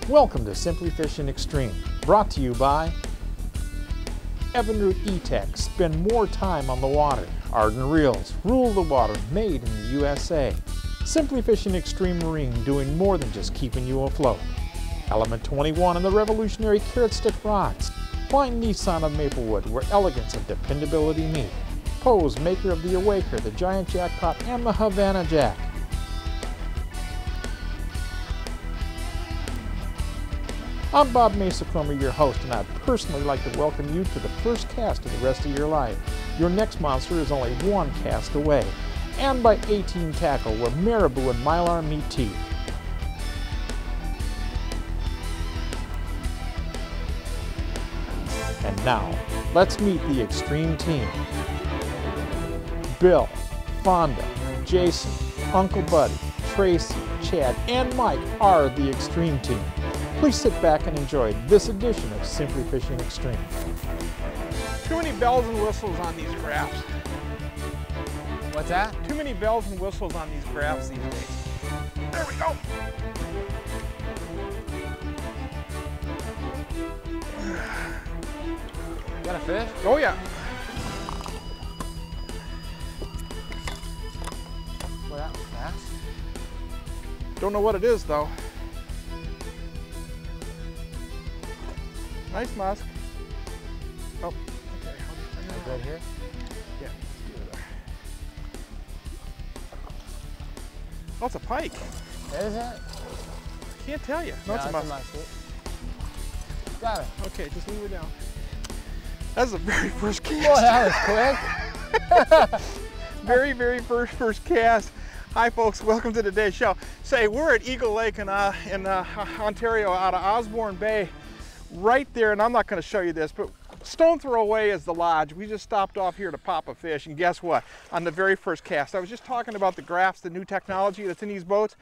Welcome to Simply Fishing Extreme, brought to you by Evinrude E-Tech. Spend more time on the water. Arden Reels, rule the water, made in the USA. Simply Fishing Extreme Marine, doing more than just keeping you afloat. Element 21 and the revolutionary carrot stick rods. Find Nissan of Maplewood, where elegance and dependability meet. Pose, maker of the Awaker, the Giant Jackpot, and the Havana Jack. I'm Bob Mehsikomer, your host, and I'd personally like to welcome you to the first cast of the rest of your life. Your next monster is only one cast away. And by 18 Tackle, where Mya-Boo and Mylar meet teeth. And now, let's meet the Extreme Team. Bill, Fonda, Jason, Uncle Buddy, Tracy, Chad, and Mike are the Extreme Team. Please sit back and enjoy this edition of Simply Fishing Extreme. Too many bells and whistles on these graphs. What's that? Too many bells and whistles on these graphs these days. There we go. Got a fish? Oh yeah. Well, that was fast. Don't know what it is though. Nice musk. Oh, okay. Right here? Yeah, do it there. Oh, it's a pike. Is it? Can't tell you. No, it's a musk. musky. Got it. Okay, just leave it down. That's the very first cast. Boy, that was quick. Very first cast. Hi folks, welcome to today's show. Say, we're at Eagle Lake in Ontario, out of Osborne Bay. Right there, and I'm not going to show you this, but stone throw away is the lodge. We just stopped off here to pop a fish, and guess what? On the very first cast, I was just talking about the graphs, the new technology that's in these boats.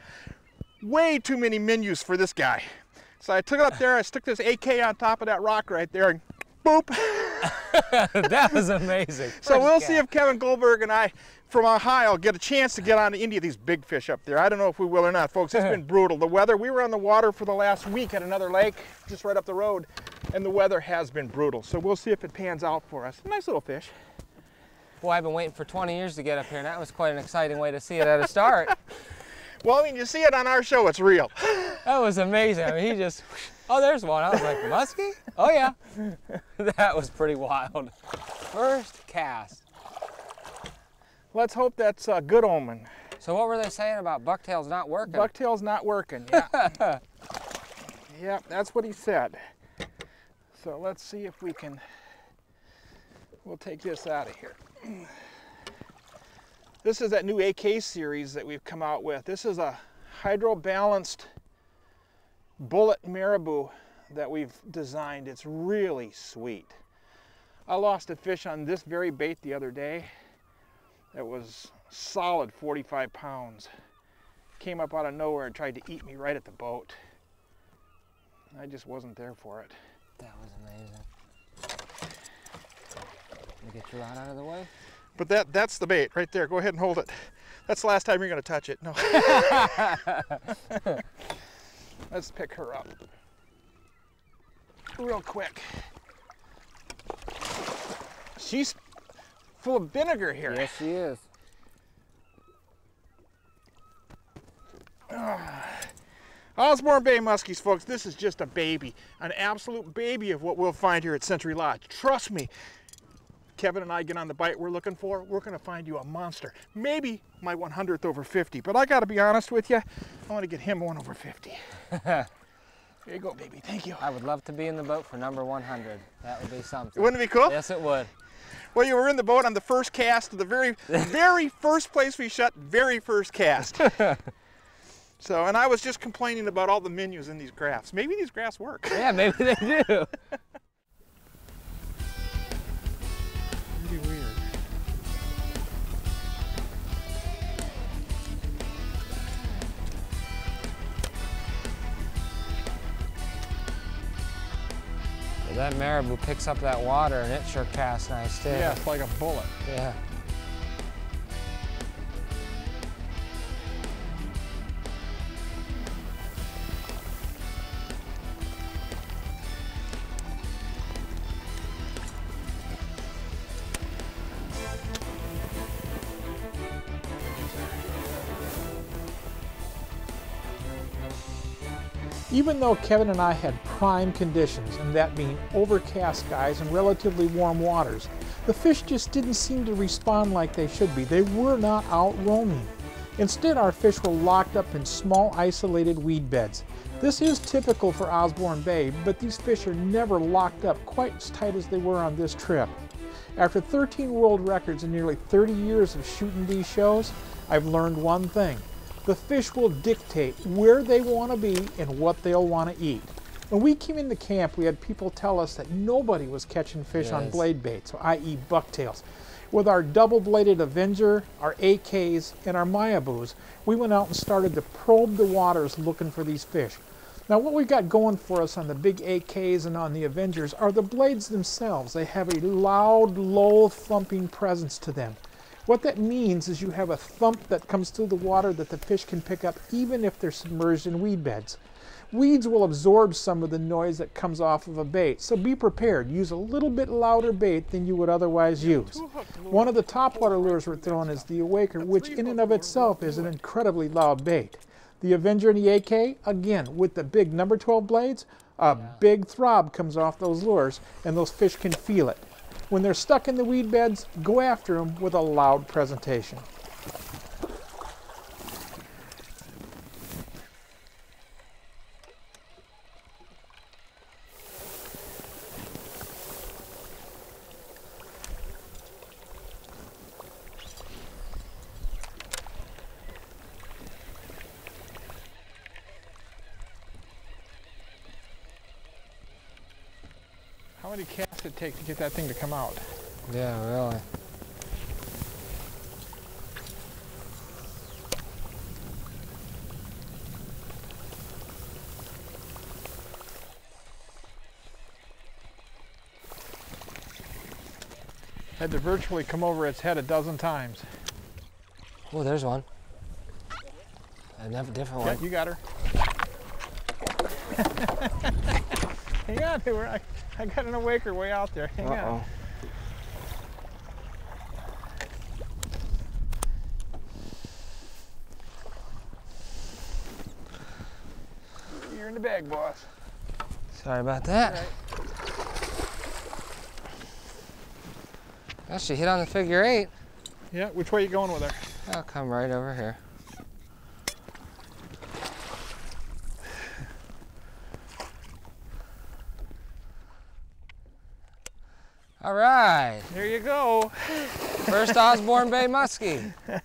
Way too many menus for this guy. So I took it up there, I stuck this AK on top of that rock right there, and boop. That was amazing. So we'll see if Kevin Goldberg and I from Ohio get a chance to get on any of these big fish up there. I don't know if we will or not, folks. It's been brutal. The weather, we were on the water for the last week at another lake just right up the road, and the weather has been brutal. So we'll see if it pans out for us. Nice little fish. Boy, I've been waiting for 20 years to get up here, and that was quite an exciting way to see it at a start. Well, I mean, you see it on our show, it's real. That was amazing. I mean, he just, oh, there's one. I was like, musky? Oh, yeah. That was pretty wild. First cast. Let's hope that's a good omen. So what were they saying about bucktails not working? Bucktail's not working, yeah. Yeah, that's what he said. So let's see if we can, we'll take this out of here. This is that new AK series that we've come out with. This is a hydro-balanced bullet Mya-Boo that we've designed. It's really sweet. I lost a fish on this very bait the other day. It was solid 45 pounds. Came up out of nowhere and tried to eat me right at the boat. I just wasn't there for it. That was amazing. Let me get your rod out of the way. But that's the bait right there. Go ahead and hold it. That's the last time you're going to touch it. No. Let's pick her up real quick. She's full of vinegar here. Yes, she is. Osborne Bay muskies, folks. This is just a baby, an absolute baby of what we'll find here at Century Lodge. Trust me. Kevin and I get on the bite we're looking for, we're going to find you a monster. Maybe my 100th over 50, but I got to be honest with you, I want to get him one over 50. There you go, baby. Thank you. I would love to be in the boat for number 100. That would be something. Wouldn't it be cool? Yes, it would. Well, you were in the boat on the first cast of the very first place we shot, very first cast. So, and I was just complaining about all the menus in these graphs. Maybe these graphs work. Yeah, maybe they do. Pretty weird. Well, that Mya-Boo picks up that water and it sure casts nice too. Yeah, it's like a bullet. Yeah. Even though Kevin and I had prime conditions, and that being overcast skies and relatively warm waters, the fish just didn't seem to respond like they should be. They were not out roaming. Instead, our fish were locked up in small isolated weed beds. This is typical for Osborne Bay, but these fish are never locked up quite as tight as they were on this trip. After 13 world records and nearly 30 years of shooting these shows, I've learned one thing. The fish will dictate where they want to be and what they'll want to eat. When we came into camp, we had people tell us that nobody was catching fish on blade baits, i.e. bucktails. With our double-bladed Avenger, our AKs, and our Mya-Boos, we went out and started to probe the waters looking for these fish. Now what we got going for us on the big AKs and on the Avengers are the blades themselves. They have a loud, low thumping presence to them. What that means is you have a thump that comes through the water that the fish can pick up even if they're submerged in weed beds. Weeds will absorb some of the noise that comes off of a bait, so be prepared. Use a little bit louder bait than you would otherwise use. One of the topwater lures we're throwing is the Awaker, which in and of itself is an incredibly loud bait. The Avenger and the AK, again, with the big number 12 blades, a big throb comes off those lures and those fish can feel it. When they're stuck in the weed beds, go after them with a loud presentation. How many casts did it take to get that thing to come out? Yeah, really. Had to virtually come over its head a dozen times. Oh, there's one. Another different one. Yeah, you got her. Hang on, I got an Awaker way out there. Hang on. You're in the bag, boss. Sorry about that. Right. Well, she hit on the figure 8. Yeah, which way are you going with her? I'll come right over here. All right. There you go. First Osborne Bay musky.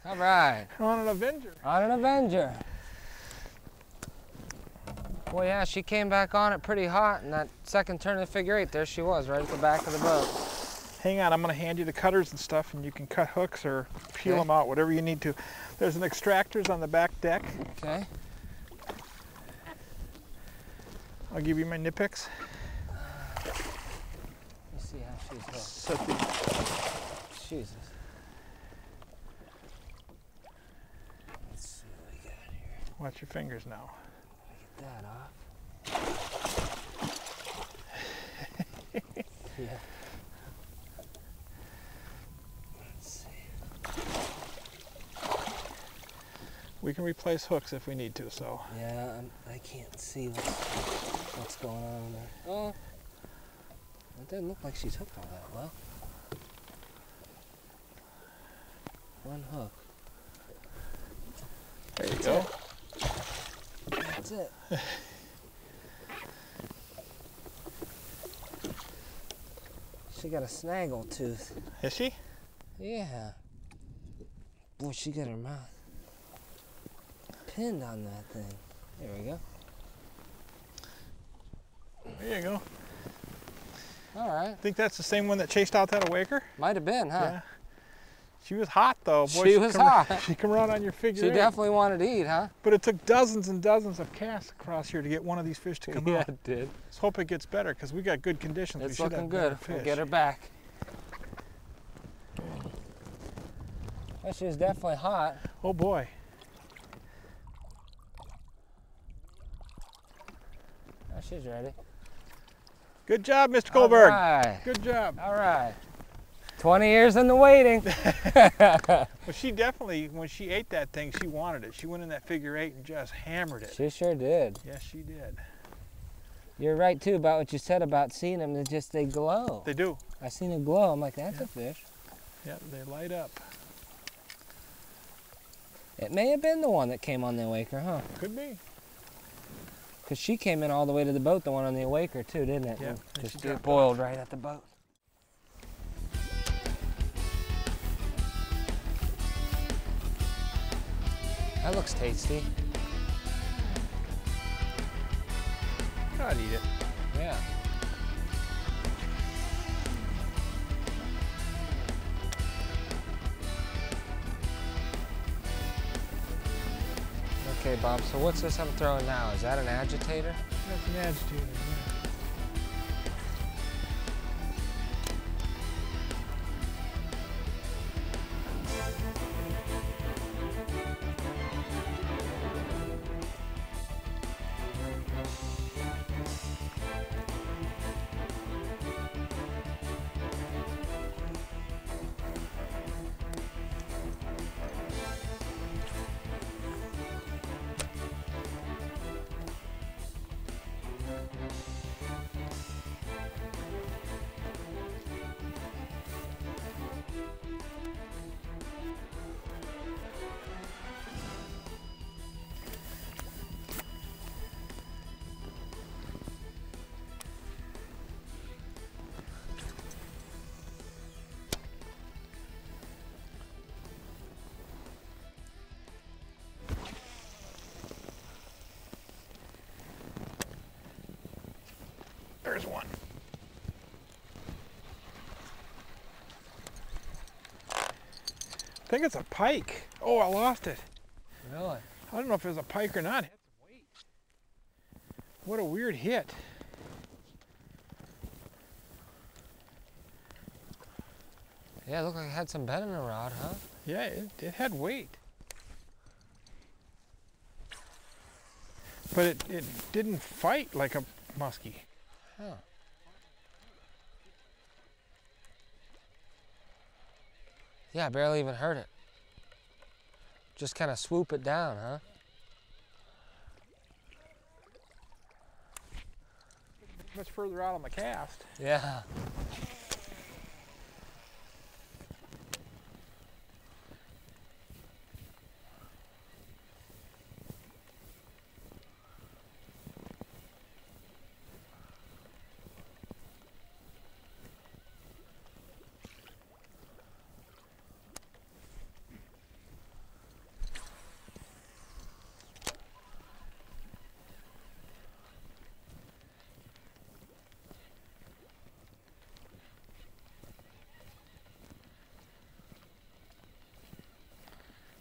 All right. On an Avenger. On an Avenger. Well, yeah, she came back on it pretty hot, and that second turn of the figure 8, there she was, right at the back of the boat. Hang on, I'm going to hand you the cutters and stuff, and you can cut hooks or peel them out, whatever you need to. There's an extractors on the back deck. Okay. I'll give you my nip picks. Let's see how she's hooked. Jesus. Let's see what we got here. Watch your fingers now. Get that off. Yeah. We can replace hooks if we need to, so. Yeah, I can't see what's going on there. Oh, it doesn't look like she's hooked all that well. One hook. There you go. That's it. She got a snaggle tooth. Is she? Yeah. Boy, she got her mouth pinned on that thing. There we go. There you go. All right. Think that's the same one that chased out that Awaker? Might have been, huh? Yeah. She was hot though. Boy, She was hot. She come around on your figure She 8. definitely wanted to eat, huh? But it took dozens and dozens of casts across here to get one of these fish to come Yeah, out. it did. Let's hope it gets better because we got good conditions. It's we should looking have better good. fish. We'll get her back. Well, she was definitely hot. Oh boy. Oh, she's ready. Good job, Mr. Goldberg. All right. Good job. All right. 20 years in the waiting. Well, she definitely, when she ate that thing, she wanted it. She went in that figure 8 and just hammered it. She sure did. Yes, she did. You're right too about what you said about seeing them. They glow. They do. I seen a glow. I'm like, that's a fish. Yeah, they light up. It may have been the one that came on the awaker, huh? Could be. Because she came in all the way to the boat, the one on the awaker too, didn't it? Yeah. And and just she got boiled right at the boat. That looks tasty. I'd eat it. Yeah. Okay, Bob, so what's this I'm throwing now? Is that an agitator? That's an agitator. Yeah. There's one. I think it's a pike. Oh, I lost it. Really? I don't know if it was a pike or not. It had some weight. What a weird hit. Yeah, it looked like it had some bend in the rod, huh? Yeah, it had weight. But it didn't fight like a muskie. Huh. Yeah, I barely even heard it. Just kind of swoop it down, huh? Much further out on the cast. Yeah.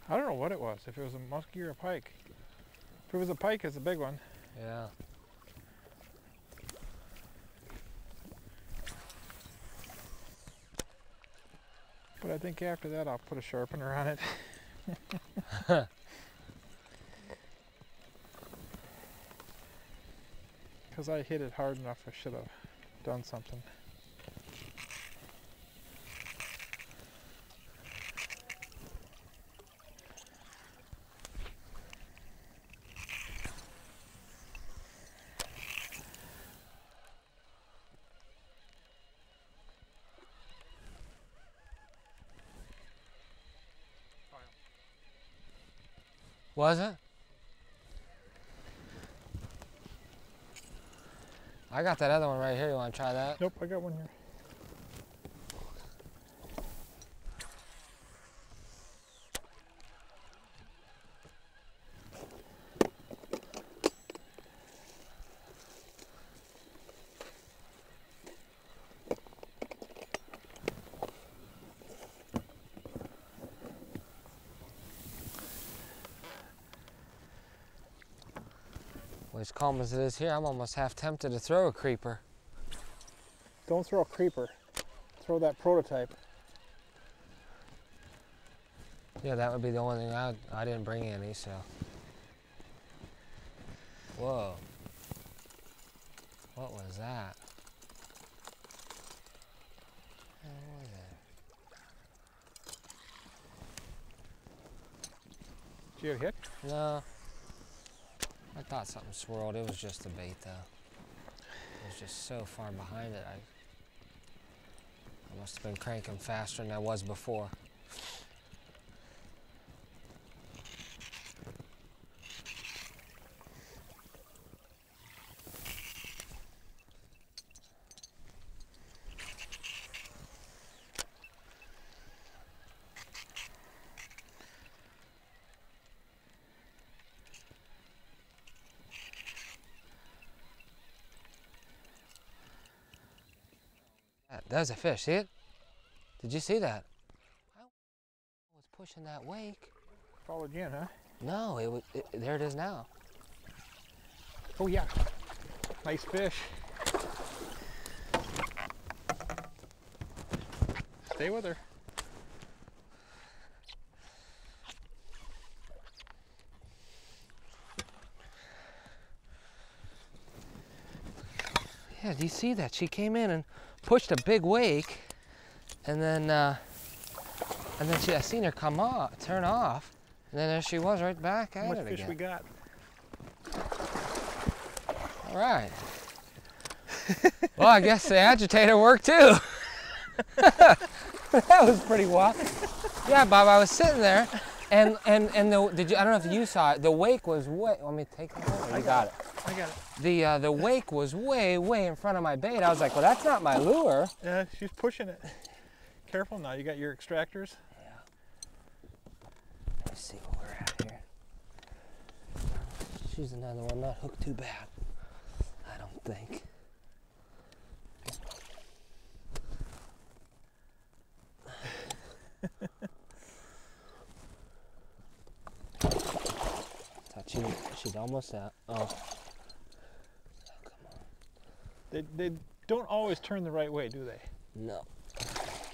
I don't know what it was, if it was a muskie or a pike. If it was a pike, it's a big one. Yeah. But I think after that I'll put a sharpener on it. Because I hit it hard enough, I should have done something. Was it? I got that other one right here. You want to try that? Nope, I got one here. Well, as calm as it is here, I'm almost half tempted to throw a creeper. Don't throw a creeper. Throw that prototype. Yeah, that would be the only thing I didn't bring any, so. Whoa. What was that? What was it? Did you get hit? No. I thought something swirled. It was just a bait, though. was just so far behind it. I must have been cranking faster than I was before. There's a fish, see it? Did you see that? I was pushing that wake. Followed you in, huh? No, there it is now. Oh yeah, nice fish. Stay with her. Yeah, do you see that? She came in and pushed a big wake, and then I seen her come off, turn off, and then there she was right back at it again. How much fish we got? All right. Well, I guess the agitator worked too. That was pretty wild. Yeah, Bob, I was sitting there, and I don't know if you saw it. The wake was way. Let me take it. You got it. I got it. The wake was way in front of my bait. I was like, well, that's not my lure. Yeah, she's pushing it. Careful now. You got your extractors. Yeah. Let's see where we're at here. She's another one, not hooked too bad. I don't think. She's almost out. Oh. Come on. They don't always turn the right way, do they? No.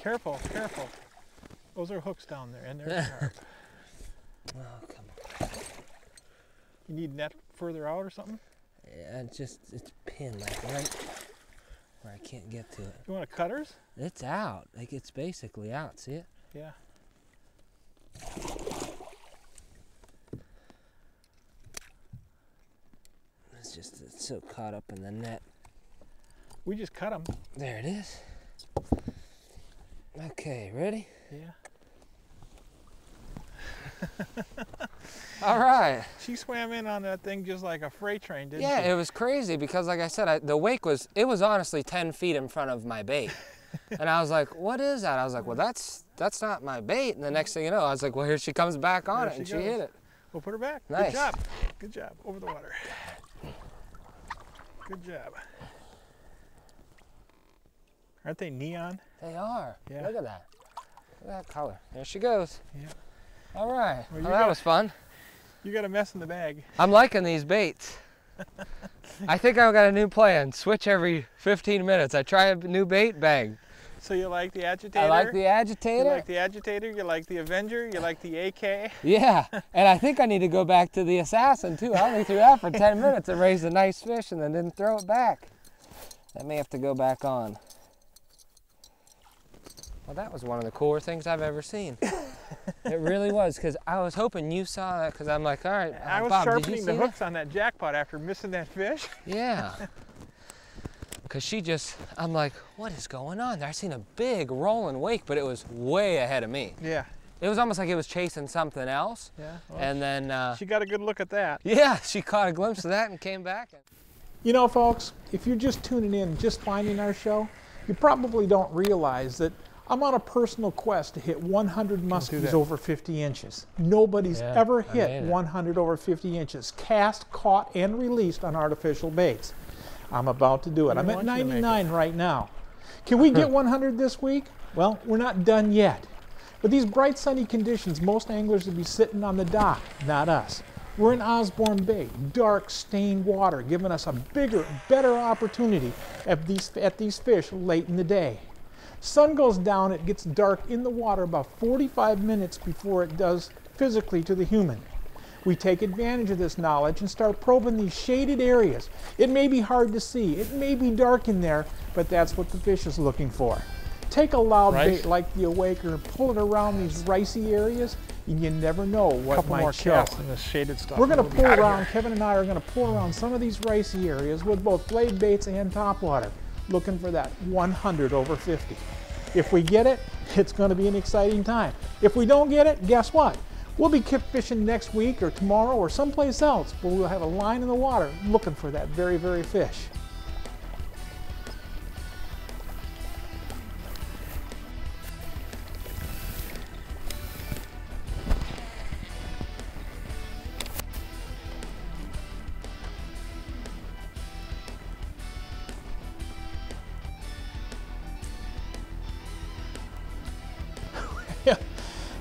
Careful, careful. Those are hooks down there, and they're sharp. Oh, come on. You need net further out or something? Yeah, it's pinned like right where I can't get to it. You want a cutters? It's out. Like it's basically out. See it? Yeah. It's so caught up in the net. We just cut them. There it is. Okay, ready? Yeah. All right. She swam in on that thing just like a freight train, didn't she? Yeah, it was crazy because, like I said, the wake was honestly 10 feet in front of my bait. And I was like, what is that? I was like, well, that's not my bait. And the next thing you know, I was like, well, here she comes back on it, and she hit it. We'll put her back. Nice. Good job. Good job. Over the water. Good job. Aren't they neon? They are. Yeah. Look at that. Look at that color. There she goes. Yeah. All right. Well, Well, that was fun. You got a mess in the bag. I'm liking these baits. I think I've got a new plan. Switch every 15 minutes. I try a new bait, bang. So you like the agitator? I like the agitator. You like the agitator, you like the Avenger, you like the AK. Yeah, and I think I need to go back to the assassin too. I only threw that for 10 minutes and raised a nice fish and then didn't throw it back. That may have to go back on. Well, that was one of the cooler things I've ever seen. It really was, because I was hoping you saw that, because I'm like, all right, I was Bob, sharpening the that? hooks on that jackpot after missing that fish. Yeah. Because I'm like, what is going on there? I seen a big rolling wake, but it was way ahead of me. Yeah. It was almost like it was chasing something else. Yeah. Well, and then... she got a good look at that. Yeah, she caught a glimpse of that and came back. You know, folks, if you're just tuning in, just finding our show, you probably don't realize that I'm on a personal quest to hit 100 muskies over 50 inches. Nobody's ever hit 100 over 50 inches, cast, caught, and released on artificial baits. I'm about to do it. I'm at 99 right now. Can we get 100 this week? Well, we're not done yet. With these bright sunny conditions, most anglers would be sitting on the dock, not us. We're in Osborne Bay, dark, stained water, giving us a bigger, better opportunity at these fish late in the day. Sun goes down, it gets dark in the water about 45 minutes before it does physically to the human. We take advantage of this knowledge and start probing these shaded areas. It may be hard to see, it may be dark in there, but that's what the fish is looking for. Take a loud Rice? bait like the Awaker and pull it around these ricey areas, and you never know what Couple more might show. casts in this shaded stuff. We're going to and pull we'll be outta around, here. Kevin and I are going to pull around some of these ricey areas with both blade baits and topwater, looking for that 100 over 50. If we get it, it's going to be an exciting time. If we don't get it, guess what? We'll be kip fishing next week or tomorrow or someplace else where we'll have a line in the water looking for that very, very fish.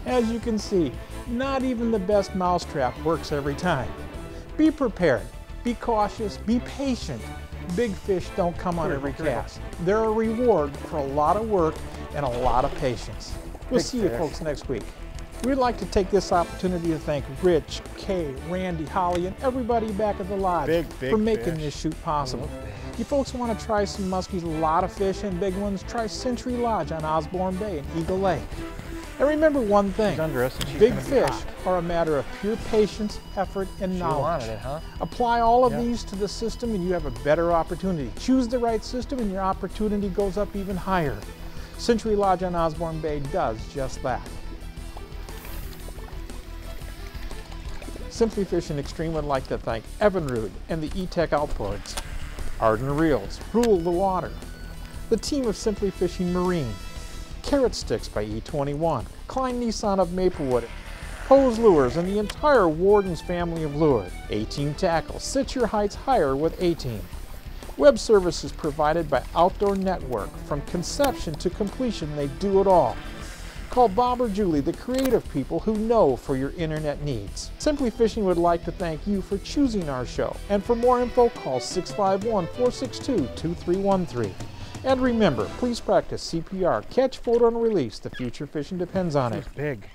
As you can see, not even the best mousetrap works every time. Be prepared, be cautious, be patient. Big fish don't come on every cast. They're a reward for a lot of work and a lot of patience. We'll Big see you fish. folks next week. We'd like to take this opportunity to thank Rich, Kay, Randy, Holly, and everybody back at the lodge Big for making fish. this shoot possible. You folks want to try some muskies, a lot of fish and big ones, try Century Lodge on Osborne Bay in Eagle Lake. And remember one thing, She's under us and she's big gonna be fish hot. are a matter of pure patience, effort, and You knowledge. wanted it, huh? Apply all of Yep. these to the system and you have a better opportunity. Choose the right system and your opportunity goes up even higher. Century Lodge on Osborne Bay does just that. Simply Fishing Extreme would like to thank Evinrude and the E-Tech Outboards, Arden Reels, Rule the Water, the team of Simply Fishing Marine, Carrot Sticks by E21, Klein Nissan of Maplewood, Hose Lures, and the entire Warden's family of lures. A-Team Tackle, sit your heights higher with A-Team. Web services provided by Outdoor Network. From conception to completion, they do it all. Call Bob or Julie, the creative people who know for your internet needs. Simply Fishing would like to thank you for choosing our show. And for more info, call 651-462-2313. And remember, please practice C.P.R. Catch, photo, and release. The future fishing depends on it. She's big.